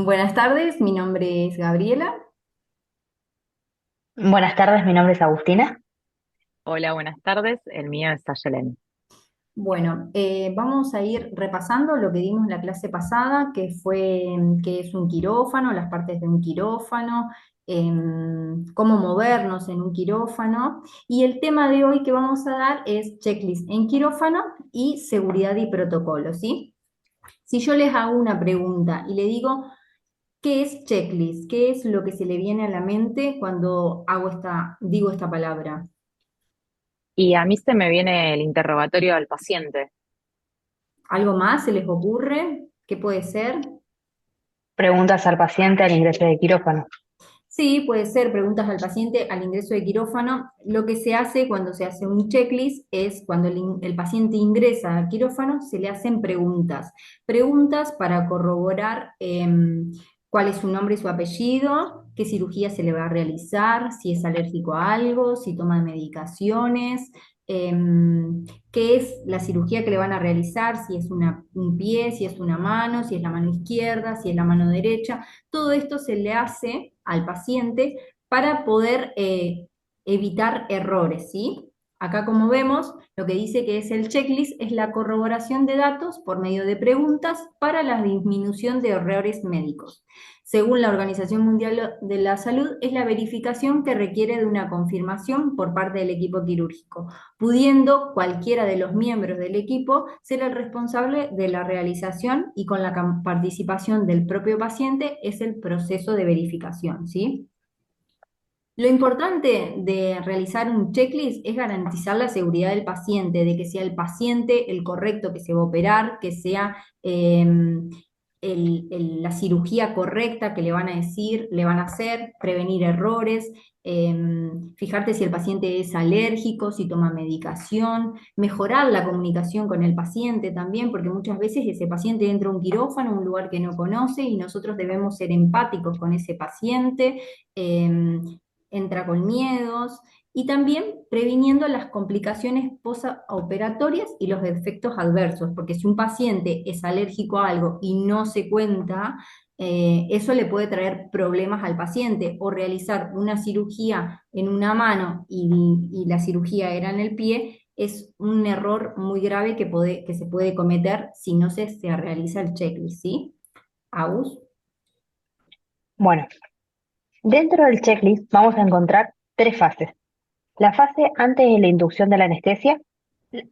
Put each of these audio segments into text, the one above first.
Buenas tardes, mi nombre es Gabriela. Buenas tardes, mi nombre es Agustina. Hola, buenas tardes. El mío es Ayelen. Bueno, vamos a ir repasando lo que dimos la clase pasada, que fue qué es un quirófano, las partes de un quirófano, cómo movernos en un quirófano. Y el tema de hoy que vamos a dar es checklist en quirófano y seguridad y protocolo, ¿sí? Si yo les hago una pregunta y le digo, ¿qué es checklist? ¿Qué es lo que se le viene a la mente cuando digo esta palabra? Y a mí se me viene el interrogatorio al paciente. ¿Algo más se les ocurre? ¿Qué puede ser? Preguntas al paciente al ingreso de quirófano. Sí, puede ser preguntas al paciente al ingreso de quirófano. Lo que se hace cuando se hace un checklist es cuando el paciente ingresa al quirófano, se le hacen preguntas. Preguntas para corroborar cuál es su nombre y su apellido, qué cirugía se le va a realizar, si es alérgico a algo, si toma medicaciones, qué es la cirugía que le van a realizar, si es un pie, si es una mano, si es la mano izquierda, si es la mano derecha. Todo esto se le hace al paciente para poder evitar errores, ¿sí? Acá, como vemos, lo que dice que es el checklist es la corroboración de datos por medio de preguntas para la disminución de errores médicos. Según la Organización Mundial de la Salud, es la verificación que requiere de una confirmación por parte del equipo quirúrgico, pudiendo cualquiera de los miembros del equipo ser el responsable de la realización y con la participación del propio paciente es el proceso de verificación, ¿sí? Lo importante de realizar un checklist es garantizar la seguridad del paciente, de que sea el paciente el correcto que se va a operar, que sea la cirugía correcta que le van a decir, le van a hacer, prevenir errores, fijarte si el paciente es alérgico, si toma medicación, mejorar la comunicación con el paciente también, porque muchas veces ese paciente entra a un quirófano, un lugar que no conoce, y nosotros debemos ser empáticos con ese paciente. Entra con miedos y también previniendo las complicaciones posoperatorias y los efectos adversos, porque si un paciente es alérgico a algo y no se cuenta, eso le puede traer problemas al paciente o realizar una cirugía en una mano y la cirugía era en el pie. Es un error muy grave que se puede cometer si no se realiza el checklist, ¿sí? Aus. Bueno, dentro del checklist vamos a encontrar tres fases. La fase antes de la inducción de la anestesia,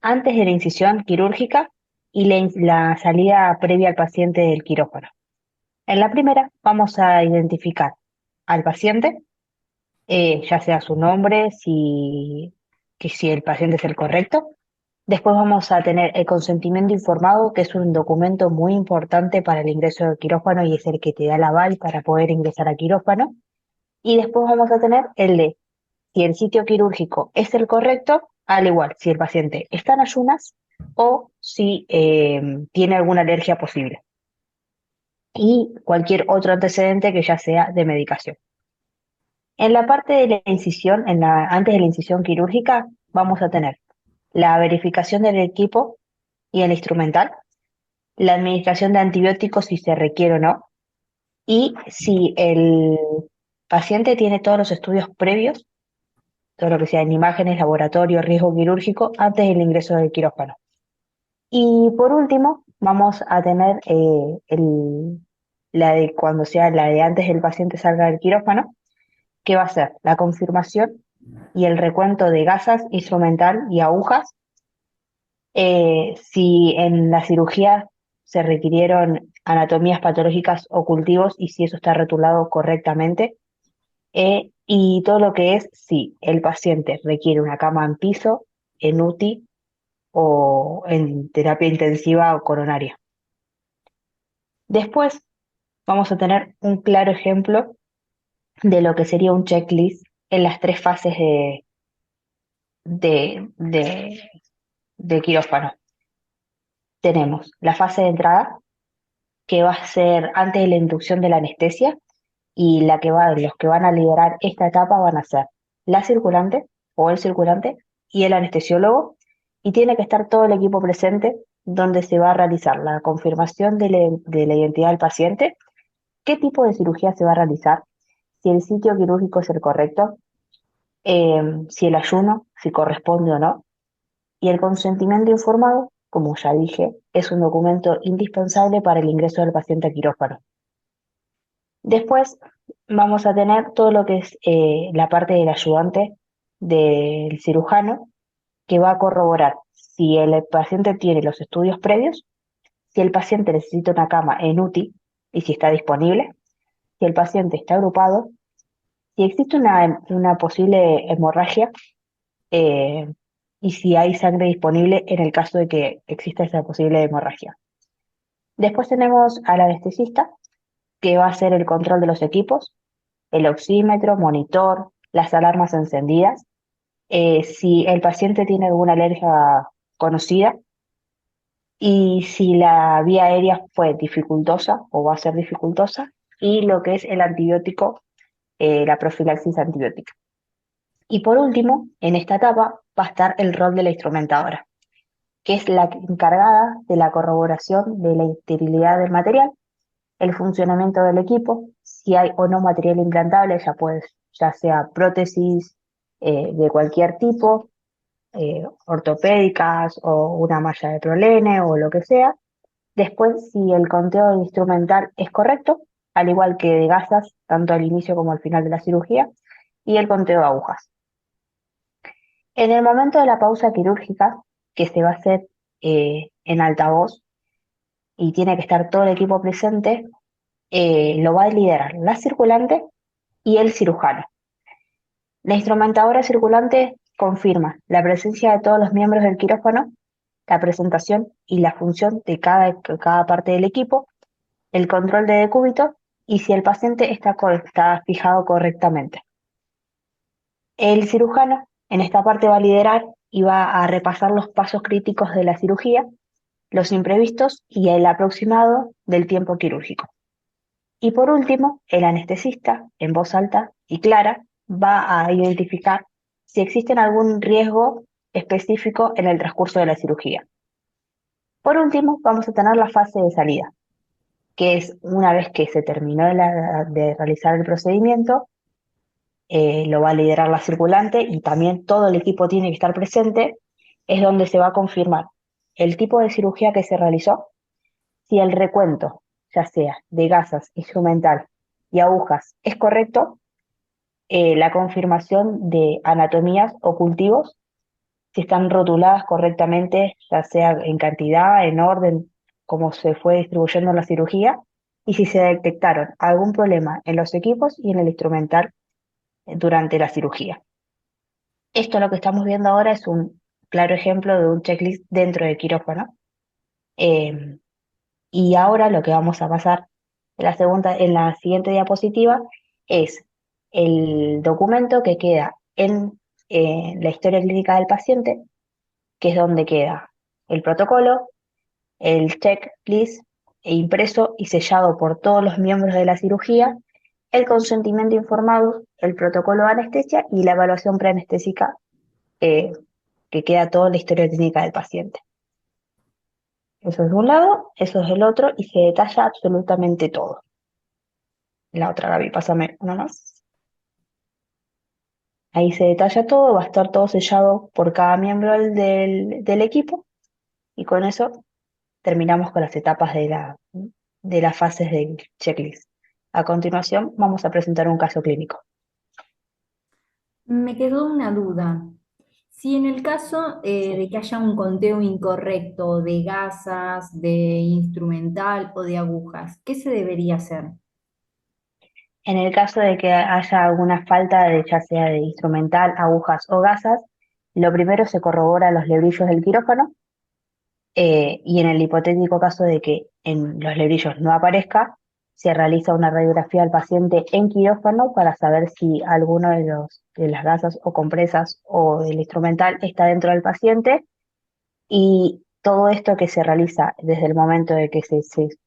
antes de la incisión quirúrgica y la salida previa al paciente del quirófano. En la primera vamos a identificar al paciente, ya sea su nombre, que si el paciente es el correcto. Después vamos a tener el consentimiento informado, que es un documento muy importante para el ingreso al quirófano y es el que te da el aval para poder ingresar a quirófano. Y después vamos a tener el de si el sitio quirúrgico es el correcto, al igual si el paciente está en ayunas o si tiene alguna alergia posible. Y cualquier otro antecedente que ya sea de medicación. En la parte de la incisión, antes de la incisión quirúrgica, vamos a tener la verificación del equipo y el instrumental, la administración de antibióticos si se requiere o no, y si el paciente tiene todos los estudios previos, todo lo que sea en imágenes, laboratorio, riesgo quirúrgico, antes del ingreso del quirófano. Y por último, vamos a tener la de cuando sea la de antes del paciente salga del quirófano, que va a ser la confirmación y el recuento de gasas, instrumental y agujas. Si en la cirugía se requirieron anatomías patológicas o cultivos y si eso está rotulado correctamente. Y todo lo que es si el paciente requiere una cama en piso, en UTI o en terapia intensiva o coronaria. Después vamos a tener un claro ejemplo de lo que sería un checklist en las tres fases de, de, de quirófano. Tenemos la fase de entrada, que va a ser antes de la inducción de la anestesia, y los que van a liderar esta etapa van a ser la circulante o el circulante y el anestesiólogo, y tiene que estar todo el equipo presente donde se va a realizar la confirmación de la identidad del paciente qué tipo de cirugía se va a realizar, si el sitio quirúrgico es el correcto, si el ayuno, si corresponde o no, y el consentimiento informado, como ya dije, es un documento indispensable para el ingreso del paciente a quirófano. Después vamos a tener todo lo que es la parte del ayudante del cirujano, que va a corroborar si el paciente tiene los estudios previos, si el paciente necesita una cama en UTI y si está disponible, si el paciente está agrupado, si existe una posible hemorragia eh, y si hay sangre disponible en el caso de que exista esa posible hemorragia. Después tenemos al anestesista, que va a hacer el control de los equipos, el oxímetro, monitor, las alarmas encendidas, si el paciente tiene alguna alergia conocida y si la vía aérea fue dificultosa o va a ser dificultosa, y lo que es el antibiótico, la profilaxis antibiótica. Y por último, en esta etapa va a estar el rol de la instrumentadora, que es la encargada de la corroboración de la esterilidad del material, el funcionamiento del equipo, si hay o no material implantable, ya sea prótesis de cualquier tipo, ortopédicas o una malla de prolene o lo que sea. Después, si el conteo instrumental es correcto, al igual que de gasas, tanto al inicio como al final de la cirugía, y el conteo de agujas. En el momento de la pausa quirúrgica, que se va a hacer en altavoz y tiene que estar todo el equipo presente, lo va a liderar la circulante y el cirujano. La instrumentadora circulante confirma la presencia de todos los miembros del quirófano, la presentación y la función de cada parte del equipo, el control de decúbito y si el paciente está fijado correctamente. El cirujano en esta parte va a liderar y va a repasar los pasos críticos de la cirugía, los imprevistos y el aproximado del tiempo quirúrgico. Y por último, el anestesista, en voz alta y clara, va a identificar si existe algún riesgo específico en el transcurso de la cirugía. Por último, vamos a tener la fase de salida, que es una vez que se terminó de realizar el procedimiento, lo va a liderar la circulante y también todo el equipo tiene que estar presente, es donde se va a confirmar el tipo de cirugía que se realizó, si el recuento, ya sea de gasas, instrumental y agujas, es correcto, la confirmación de anatomías o cultivos, si están rotuladas correctamente, ya sea en cantidad, en orden, como se fue distribuyendo la cirugía, y si se detectaron algún problema en los equipos y en el instrumental durante la cirugía. Esto lo que estamos viendo ahora es un claro ejemplo de un checklist dentro de quirófano. Eh, y ahora lo que vamos a pasar en la siguiente diapositiva es el documento que queda en la historia clínica del paciente, que es donde queda el protocolo, el checklist impreso y sellado por todos los miembros de la cirugía, el consentimiento informado, el protocolo de anestesia y la evaluación preanestésica, eh, que queda toda la historia clínica del paciente. Eso es de un lado, eso es del otro y se detalla absolutamente todo. La otra, Gaby, pásame una más. Ahí se detalla todo, va a estar todo sellado por cada miembro del equipo y con eso terminamos con las etapas de las fases del checklist. A continuación vamos a presentar un caso clínico. Me quedó una duda. Si en el caso de que haya un conteo incorrecto de gasas, de instrumental o de agujas, ¿qué se debería hacer? En el caso de que haya alguna falta de ya sea de instrumental, agujas o gasas, lo primero se corrobora los lebrillos del quirófano y en el hipotético caso de que en los lebrillos no aparezca, se realiza una radiografía al paciente en quirófano para saber si alguno de las gasas o compresas o del instrumental está dentro del paciente, y todo esto que se realiza desde el momento de que se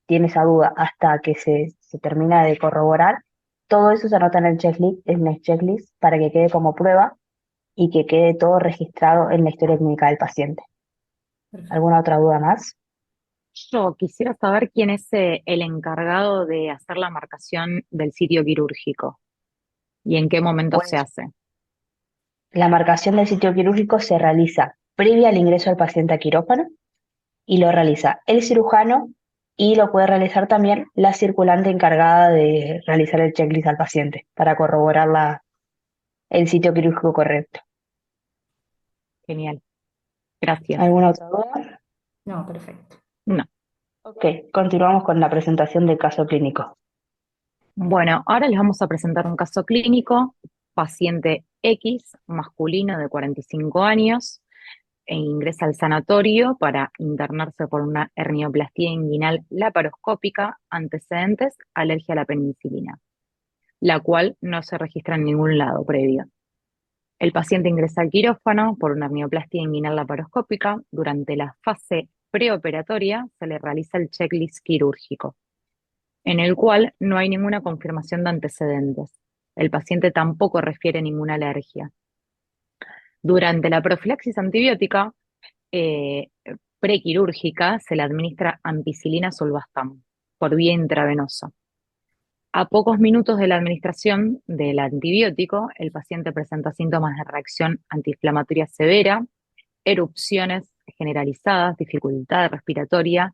tiene esa duda hasta que se termina de corroborar, todo eso se anota en el checklist para que quede como prueba y que quede todo registrado en la historia clínica del paciente. Perfecto. ¿Alguna otra duda más? Yo quisiera saber quién es el encargado de hacer la marcación del sitio quirúrgico y en qué momento se Pues hace. la marcación del sitio quirúrgico se realiza previa al ingreso del paciente a quirófano y lo realiza el cirujano y lo puede realizar también la circulante encargada de realizar el checklist al paciente para corroborar el sitio quirúrgico correcto. Genial, gracias. ¿Alguna otra duda? No, perfecto. No. Ok, continuamos con la presentación del caso clínico. Bueno, ahora les vamos a presentar un caso clínico, paciente X, masculino de 45 años, e ingresa al sanatorio para internarse por una hernioplastia inguinal laparoscópica, antecedentes, alergia a la penicilina, la cual no se registra en ningún lado previo. El paciente ingresa al quirófano por una hernioplastia inguinal laparoscópica. Durante la fase preoperatoria se le realiza el checklist quirúrgico, en el cual no hay ninguna confirmación de antecedentes. El paciente tampoco refiere ninguna alergia. Durante la profilaxis antibiótica eh, prequirúrgica se le administra ampicilina sulbastam por vía intravenosa. A pocos minutos de la administración del antibiótico, el paciente presenta síntomas de reacción antiinflamatoria severa, erupciones generalizadas, dificultad respiratoria,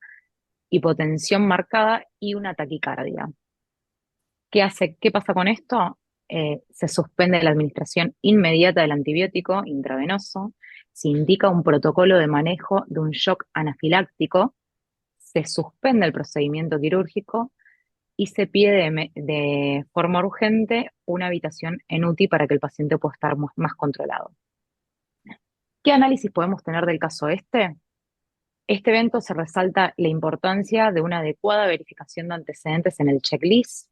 hipotensión marcada y una taquicardia. ¿Qué pasa con esto? Se suspende la administración inmediata del antibiótico intravenoso, se indica un protocolo de manejo de un shock anafiláctico, se suspende el procedimiento quirúrgico y se pide de forma urgente una habitación en UTI para que el paciente pueda estar más controlado. ¿Qué análisis podemos tener del caso este? Este evento se resalta la importancia de una adecuada verificación de antecedentes en el checklist,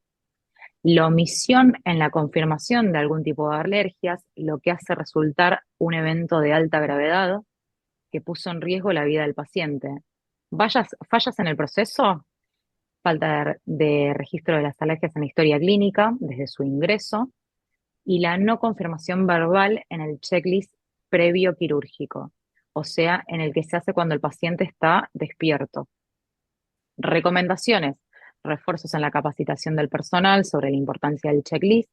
la omisión en la confirmación de algún tipo de alergias, lo que hace resultar un evento de alta gravedad que puso en riesgo la vida del paciente. Fallas en el proceso, falta de registro de las alergias en la historia clínica desde su ingreso y la no confirmación verbal en el checklist previo quirúrgico, o sea, en el que se hace cuando el paciente está despierto. Recomendaciones: refuerzos en la capacitación del personal sobre la importancia del checklist,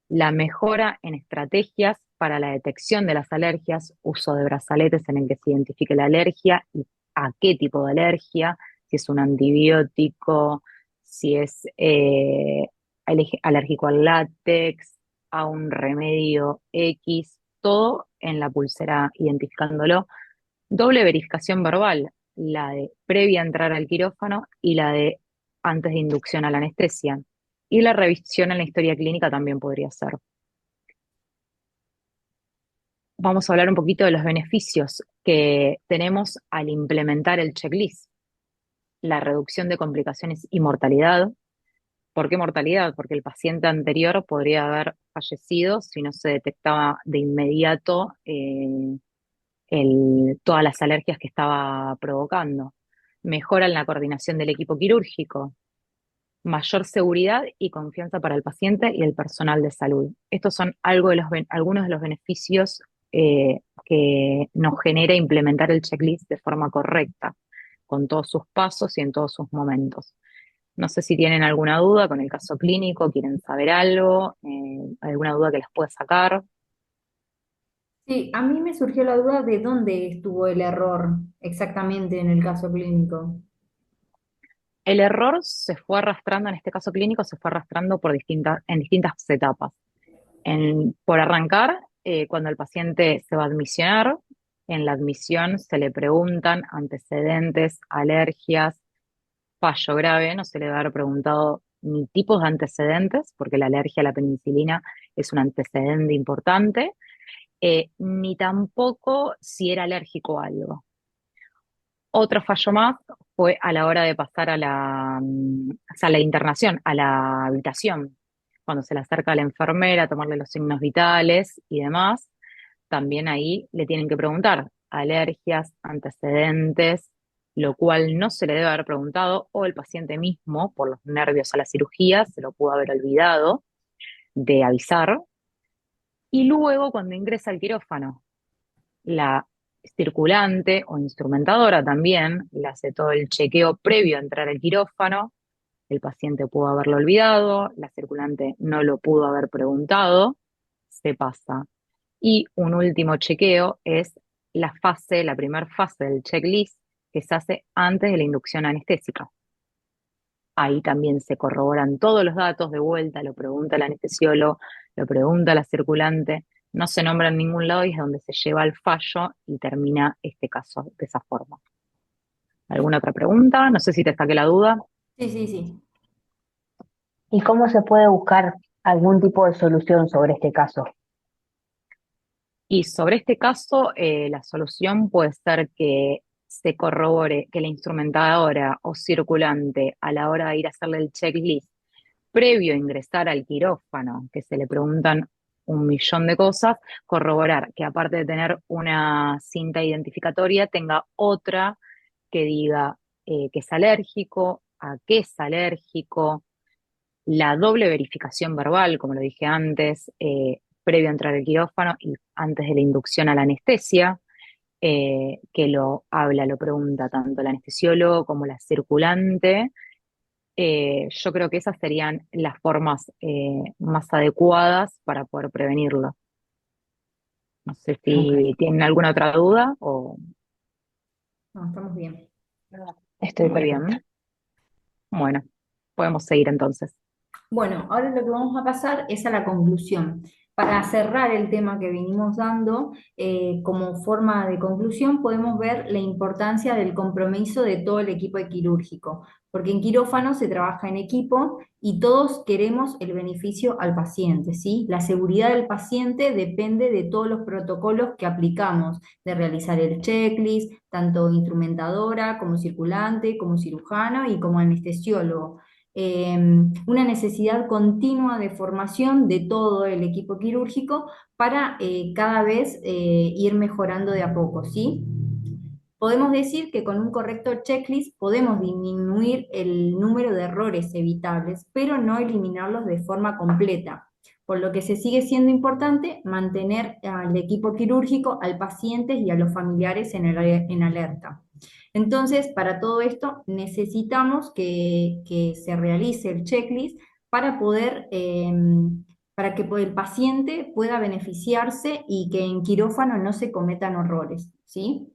la mejora en estrategias para la detección de las alergias, uso de brazaletes en el que se identifique la alergia y a qué tipo de alergia, si es un antibiótico, si es alérgico al látex, a un remedio X, todo en la pulsera identificándolo. Doble verificación verbal, la de previa a entrar al quirófano y la de antes de inducción a la anestesia. Y la revisión en la historia clínica también podría ser. Vamos a hablar un poquito de los beneficios que tenemos al implementar el checklist. La reducción de complicaciones y mortalidad. ¿Por qué mortalidad? Porque el paciente anterior podría haber fallecido si no se detectaba de inmediato todas las alergias que estaba provocando. Mejoran la coordinación del equipo quirúrgico, mayor seguridad y confianza para el paciente y el personal de salud. Estos son algunos de los beneficios que nos genera implementar el checklist de forma correcta, con todos sus pasos y en todos sus momentos. No sé si tienen alguna duda con el caso clínico, quieren saber algo, alguna duda que les pueda sacar. Sí, a mí me surgió la duda de dónde estuvo el error exactamente en el caso clínico. El error se fue arrastrando, en este caso clínico, se fue arrastrando en distintas etapas. Por arrancar, cuando el paciente se va a admisionar, en la admisión se le preguntan antecedentes, alergias, fallo grave, no se le va a haber preguntado ni tipos de antecedentes, porque la alergia a la penicilina es un antecedente importante, ni tampoco si era alérgico a algo. Otro fallo más fue a la hora de pasar o sea, la internación, a la habitación, cuando se le acerca a la enfermera a tomarle los signos vitales y demás, también ahí le tienen que preguntar alergias, antecedentes, lo cual no se le debe haber preguntado, o el paciente mismo, por los nervios a la cirugía, se lo pudo haber olvidado de avisar. Y luego, cuando ingresa al quirófano, la circulante o instrumentadora también le hace todo el chequeo previo a entrar al quirófano. El paciente pudo haberlo olvidado, la circulante no lo pudo haber preguntado, se pasa. Y un último chequeo es la primera fase del checklist que se hace antes de la inducción anestésica. Ahí también se corroboran todos los datos de vuelta, lo pregunta el anestesiólogo, lo pregunta la circulante, no se nombra en ningún lado y es donde se lleva al fallo y termina este caso de esa forma. ¿Alguna otra pregunta? No sé si te saqué la duda. Sí, sí, sí. ¿Y cómo se puede buscar algún tipo de solución sobre este caso? Y sobre este caso, la solución puede ser que se corrobore que la instrumentadora o circulante a la hora de ir a hacerle el checklist previo a ingresar al quirófano, que se le preguntan un millón de cosas, corroborar que aparte de tener una cinta identificatoria, tenga otra que diga que es alérgico, a qué es alérgico, la doble verificación verbal, como lo dije antes, previo a entrar al quirófano y antes de la inducción a la anestesia, que lo habla, lo pregunta tanto el anestesiólogo como la circulante. Yo creo que esas serían las formas más adecuadas para poder prevenirlo. No sé Ok, si tienen alguna otra duda o No, estamos bien. estoy muy perfecto. bien. Bueno, podemos seguir entonces. Bueno, ahora lo que vamos a pasar es a la conclusión. Para cerrar el tema que venimos dando, como forma de conclusión, podemos ver la importancia del compromiso de todo el equipo quirúrgico, porque en quirófano se trabaja en equipo y todos queremos el beneficio al paciente, ¿sí? La seguridad del paciente depende de todos los protocolos que aplicamos, de realizar el checklist, tanto instrumentadora como circulante, como cirujano y como anestesiólogo. Una necesidad continua de formación de todo el equipo quirúrgico para cada vez ir mejorando de a poco, ¿sí? Podemos decir que con un correcto checklist podemos disminuir el número de errores evitables, pero no eliminarlos de forma completa, por lo que se sigue siendo importante mantener al equipo quirúrgico, al paciente y a los familiares en alerta. Entonces, para todo esto necesitamos que se realice el checklist para poder, para que el paciente pueda beneficiarse y que en quirófano no se cometan errores, ¿sí?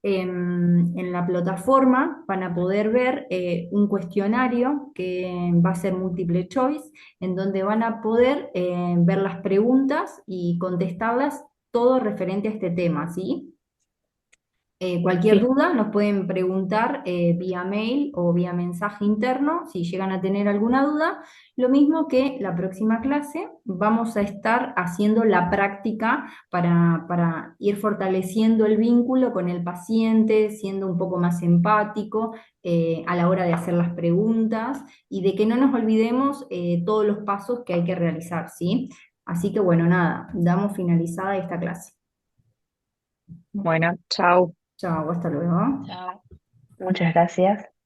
En la plataforma van a poder ver un cuestionario que va a ser múltiple choice, en donde van a poder ver las preguntas y contestarlas todo referente a este tema, ¿sí? Cualquier Sí, duda nos pueden preguntar vía mail o vía mensaje interno si llegan a tener alguna duda. Lo mismo que la próxima clase vamos a estar haciendo la práctica para ir fortaleciendo el vínculo con el paciente, siendo un poco más empático a la hora de hacer las preguntas y de que no nos olvidemos todos los pasos que hay que realizar, ¿sí? Así que bueno, nada, damos finalizada esta clase. bueno, chao. Chao, hasta luego. Chao. Muchas gracias.